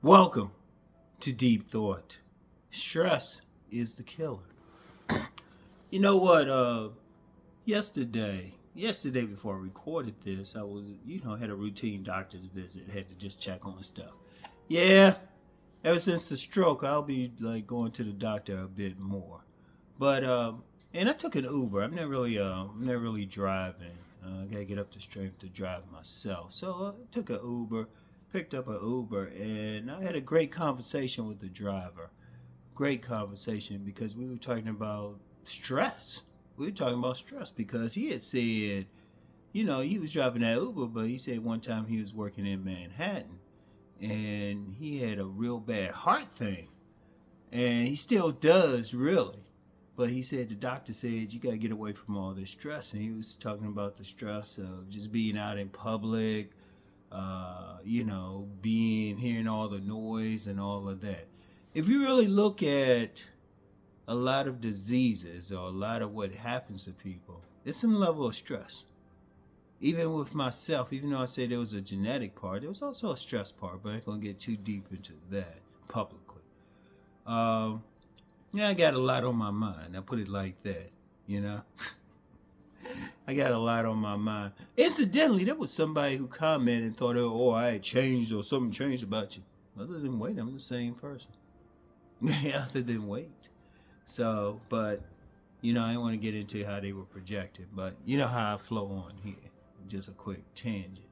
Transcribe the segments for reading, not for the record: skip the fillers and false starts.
Welcome to Deep Thought. Stress is the killer. You know what? Yesterday before I recorded this, I was, had a routine doctor's visit. Had to just check on stuff. Yeah, ever since the stroke, I'll be like going to the doctor a bit more. But and I took an Uber. I'm not really driving. I gotta get up the strength to drive myself. So I took an Uber, picked up an Uber, and I had a great conversation with the driver. Great conversation because we were talking about stress. We were talking about stress because he had said, he was driving that Uber, but he said one time he was working in Manhattan and he had a real bad heart thing. And he still does, really. But he said the doctor said you got to get away from all this stress. And he was talking about the stress of just being out in public, hearing all the noise and all of that. If you really look at a lot of diseases or a lot of what happens to people, there's some level of stress. Even with myself, even though I said there was a genetic part, there was also a stress part, but I ain't going to get too deep into that publicly. I got a lot on my mind. I put it like that, I got a lot on my mind. Incidentally, there was somebody who commented and thought, oh, I had changed or something changed about you. Other than weight, I'm the same person. Other than weight. So, but, I didn't want to get into how they were projected, but you know how I flow on here. Just a quick tangent.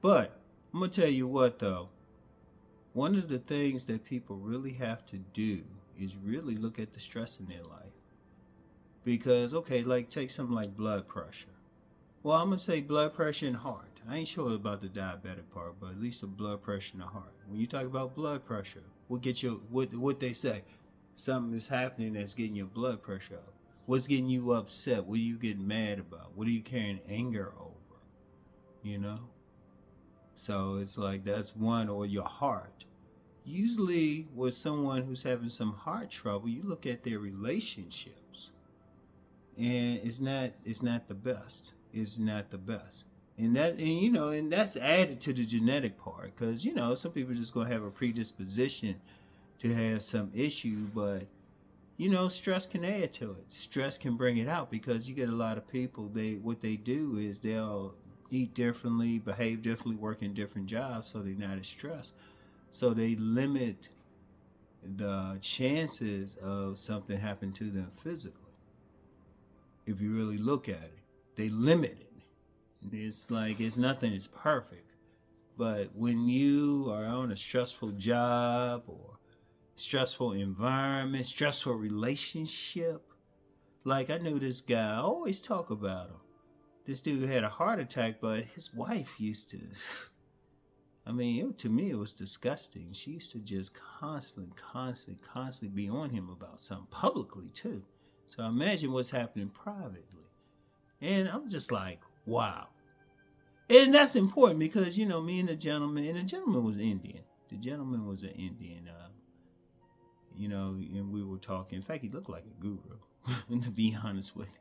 But I'm going to tell you what, though. One of the things that people really have to do is really look at the stress in their life. Because, okay, like take something like blood pressure. Well, I'm going to say blood pressure and heart. I ain't sure about the diabetic part, but at least the blood pressure and the heart. When you talk about blood pressure, what they say? Something is happening that's getting your blood pressure up. What's getting you upset? What are you getting mad about? What are you carrying anger over? So it's like that's one, or your heart. Usually with someone who's having some heart trouble, you look at their relationships. And it's not the best. It's not the best. And that's added to the genetic part, because some people just gonna have a predisposition to have some issue, but stress can add to it. Stress can bring it out, because you get a lot of people, what they do is they'll eat differently, behave differently, work in different jobs, so they're not as stressed. So they limit the chances of something happening to them physically. If you really look at it, they limit it. It's like nothing is perfect. But when you are on a stressful job or stressful environment, stressful relationship, like I knew this guy, I always talk about him. This dude had a heart attack, but his wife used to, to me it was disgusting. She used to just constantly be on him about something, publicly too. So imagine what's happening privately. And I'm just like, wow. And that's important because, me and the gentleman was Indian. The gentleman was an Indian, and we were talking. In fact, he looked like a guru, to be honest with you.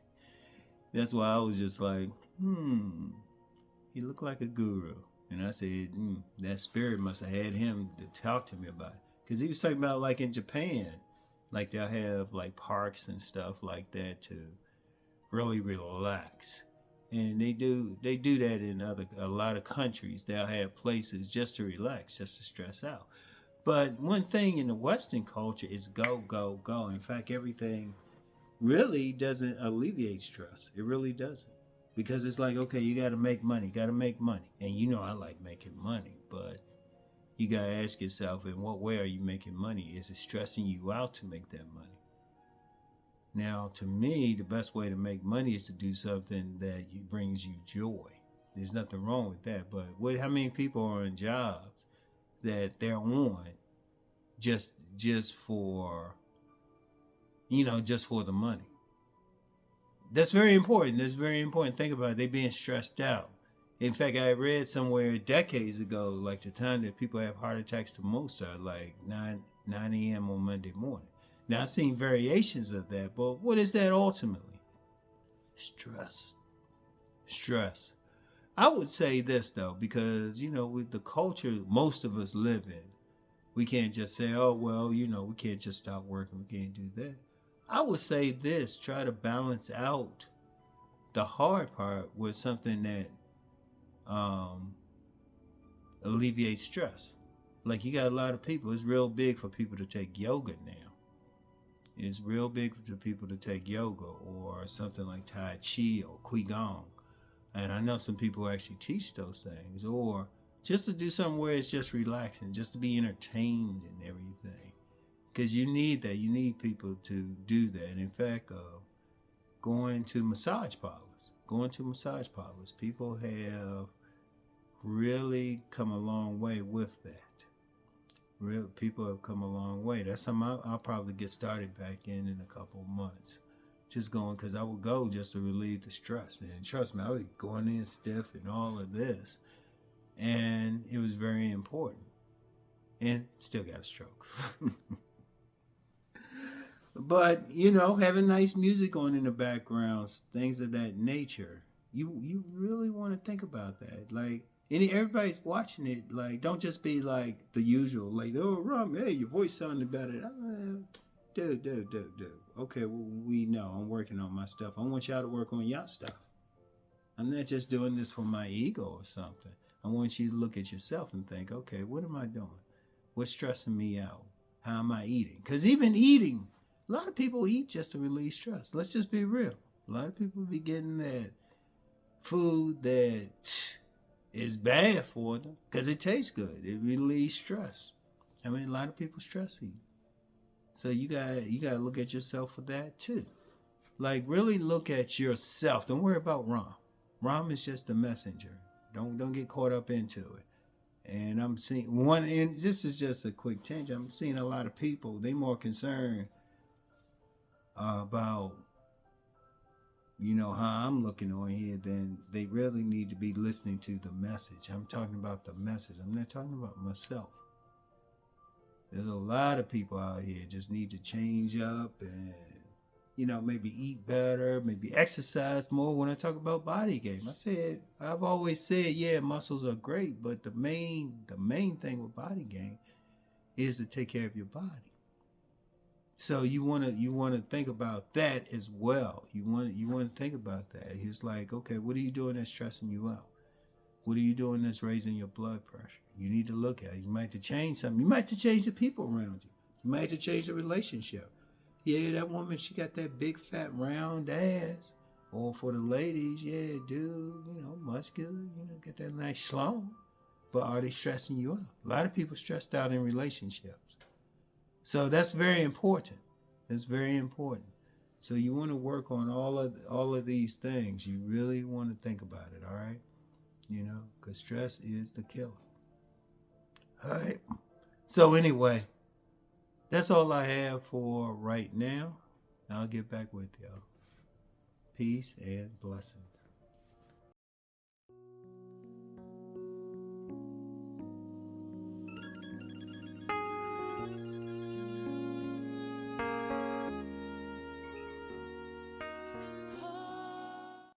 That's why I was just like, he looked like a guru. And I said, that spirit must have had him to talk to me about it. Because he was talking about like in Japan, like they'll have like parks and stuff like that to really relax. And they do that in a lot of countries. They'll have places just to relax, just to stress out. But one thing in the Western culture is go, go, go. In fact, everything really doesn't alleviate stress. It really doesn't. Because it's like, okay, you got to make money. And I like making money. But you got to ask yourself, in what way are you making money? Is it stressing you out to make that money? Now, to me, the best way to make money is to do something that brings you joy. There's nothing wrong with that. But how many people are in jobs that they're on just for the money? That's very important. Think about it. They're being stressed out. In fact, I read somewhere decades ago, like the time that people have heart attacks the most are like 9 a.m. on Monday morning. Now, I've seen variations of that, but what is that ultimately? Stress. I would say this, though, because, with the culture most of us live in, We can't just say, oh, well, we can't just stop working. We can't do that. I would say this, try to balance out the hard part with something that alleviates stress. Like you got a lot of people, it's real big for people to take yoga now. It's real big for people to take yoga or something like Tai Chi or Qigong. And I know some people actually teach those things, or just to do something where it's just relaxing, just to be entertained and everything. Because you need that. You need people to do that. And in fact, going to massage parlors, people have really come a long way with that. Real people have come a long way. That's something I'll probably get started back in a couple of months. Just going, because I would go just to relieve the stress. And trust me, I was going in stiff and all of this. And it was very important. And still got a stroke. But, having nice music on in the background, things of that nature, you really want to think about that. Like, everybody's watching it. Like, don't just be like the usual. Like, oh, Rom, hey, your voice sounded better. Dude. Okay, well, we know I'm working on my stuff. I want y'all to work on your stuff. I'm not just doing this for my ego or something. I want you to look at yourself and think, okay, what am I doing? What's stressing me out? How am I eating? Because even eating, a lot of people eat just to release stress. Let's just be real. A lot of people be getting that food that is bad for them because it tastes good. It relieves stress. I mean, a lot of people stress eat. So you gotta look at yourself for that too. Like really look at yourself. Don't worry about Rom. Rom is just a messenger. Don't get caught up into it. And I'm seeing and this is just a quick tangent. I'm seeing a lot of people, they more concerned about how I'm looking on here than they really need to be listening to the message. I'm talking about the message. I'm not talking about myself. There's a lot of people out here just need to change up and, maybe eat better, maybe exercise more. When I talk about body game, I've always said, yeah, muscles are great, but the main thing with body game is to take care of your body. So you want to think about that as well. You want to think about that. He's like, okay, what are you doing that's stressing you out? What are you doing that's raising your blood pressure? You need to look at it. You might have to change something. You might have to change the people around you. You might have to change the relationship. Yeah, that woman, she got that big fat round ass. Or for the ladies, yeah, dude, muscular, got that nice schlong. But are they stressing you out? A lot of people stressed out in relationships. So that's very important. That's very important. So you want to work on all of these things. You really want to think about it, all right? Because stress is the killer. All right. So anyway, that's all I have for right now. I'll get back with y'all. Peace and blessings.